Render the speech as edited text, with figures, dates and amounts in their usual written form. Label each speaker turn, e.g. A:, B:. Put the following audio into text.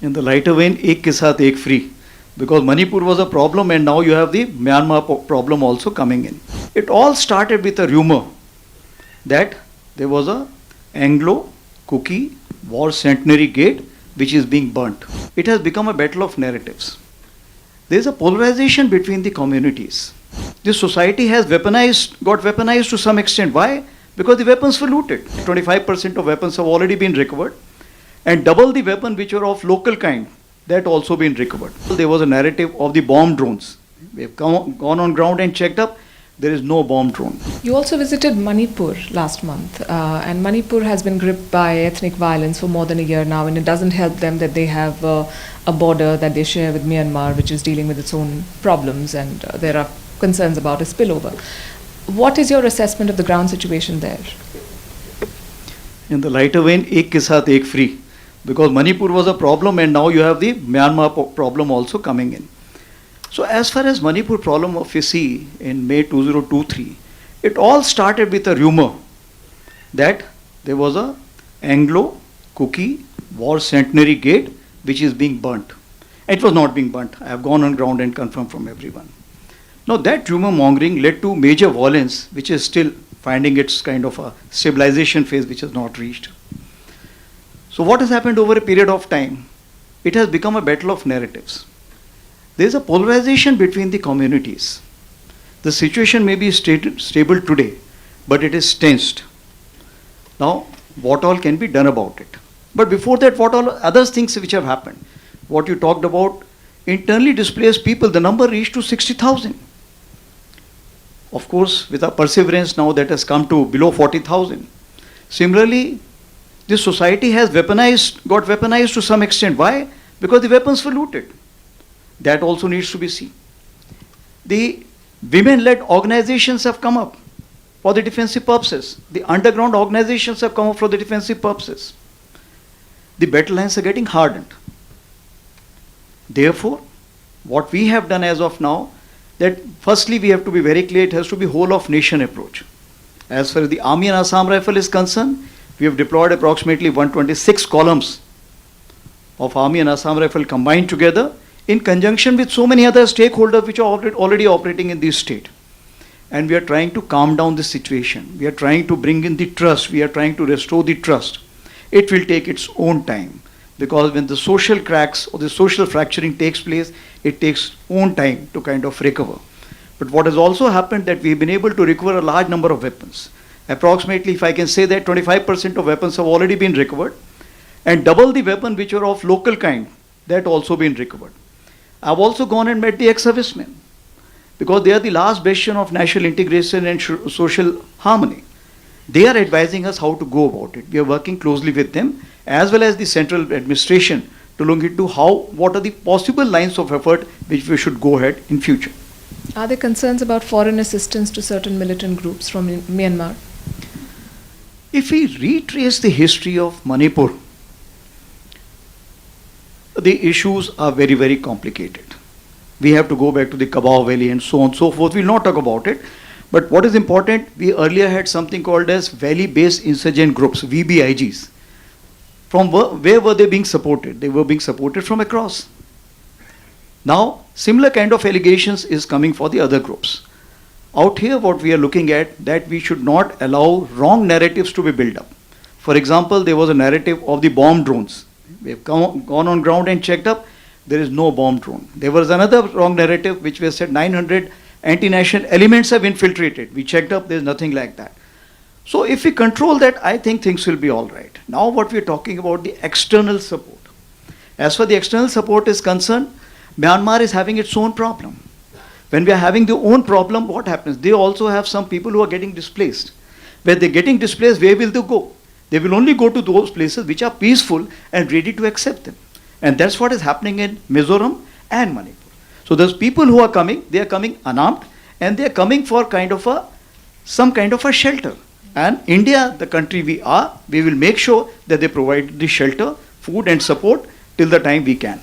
A: In the lighter vein, ek ke saath ek free. Because Manipur was a problem and now you have the Myanmar problem also coming in. It all started with a rumor that there was a Anglo-Kuki war centenary gate which is being burnt. It has become a battle of narratives. There is a polarization between the communities. This society has got weaponized to some extent. Why? Because the weapons were looted. 25% of weapons have already been recovered, and double the weapon which were of local kind, that also been recovered. There was a narrative of the bomb drones. We have gone on ground and checked up. There is no bomb drone.
B: You also visited Manipur last month, and Manipur has been gripped by ethnic violence for more than a year now, and it doesn't help them that they have a border that they share with Myanmar, which is dealing with its own problems, and there are concerns about a spillover. What is your assessment of the ground situation there?
A: In the lighter vein, ek ke saath ek free. Because Manipur was a problem and now you have the Myanmar problem also coming in. So as far as Manipur problem of you see in May 2023, it all started with a rumor that there was a Anglo-Kuki war centenary gate which is being burnt. It was not being burnt. I have gone on ground and confirmed from everyone. Now that rumor mongering led to major violence which is still finding its kind of a stabilization phase which has not reached. So what has happened over a period of time? It has become a battle of narratives. There is a polarization between the communities. The situation may be stable today, but it is tensed. Now, what all can be done about it? But before that, what all other things which have happened? What you talked about, internally displaced people, the number reached to 60,000. Of course, with our perseverance now that has come to below 40,000. Similarly, this society has got weaponized to some extent. Why? Because the weapons were looted. That also needs to be seen. The women-led organizations have come up for the defensive purposes. The underground organizations have come up for the defensive purposes. The battle lines are getting hardened. Therefore, what we have done as of now, that firstly we have to be very clear, it has to be whole of nation approach. As far as the Army and Assam Rifle is concerned, we have deployed approximately 126 columns of Army and Assam Rifle combined together in conjunction with so many other stakeholders which are already operating in this state. And we are trying to calm down the situation. We are trying to bring in the trust. We are trying to restore the trust. It will take its own time, because when the social cracks or the social fracturing takes place, it takes own time to kind of recover. But what has also happened that we have been able to recover a large number of weapons. Approximately, if I can say that 25% of weapons have already been recovered, and double the weapon which were of local kind, that also been recovered. I've also gone and met the ex-servicemen, because they are the last bastion of national integration and social harmony. They are advising us how to go about it. We are working closely with them as well as the central administration to look into what are the possible lines of effort which we should go ahead in future.
B: Are there concerns about foreign assistance to certain militant groups from Myanmar?
A: If we retrace the history of Manipur, the issues are very, very complicated. We have to go back to the Kabao Valley and so on and so forth. We'll not talk about it. But what is important, we earlier had something called as Valley-Based Insurgent Groups, VBIGs. From where were they being supported? They were being supported from across. Now, similar kind of allegations is coming for the other groups. Out here, what we are looking at, that we should not allow wrong narratives to be built up. For example, there was a narrative of the bomb drones. We have gone on ground and checked up. There is no bomb drone. There was another wrong narrative which was said 900 anti-national elements have infiltrated. We checked up, there is nothing like that. So if we control that, I think things will be all right. Now what we are talking about, the external support. As far as the external support is concerned, Myanmar is having its own problem. When we are having their own problem, what happens? They also have some people who are getting displaced. When they are getting displaced, where will they go? They will only go to those places which are peaceful and ready to accept them. And that's what is happening in Mizoram and Manipur. So those people who are coming, they are coming unarmed and they are coming for some kind of a shelter. And India, the country we will make sure that they provide the shelter, food and support till the time we can.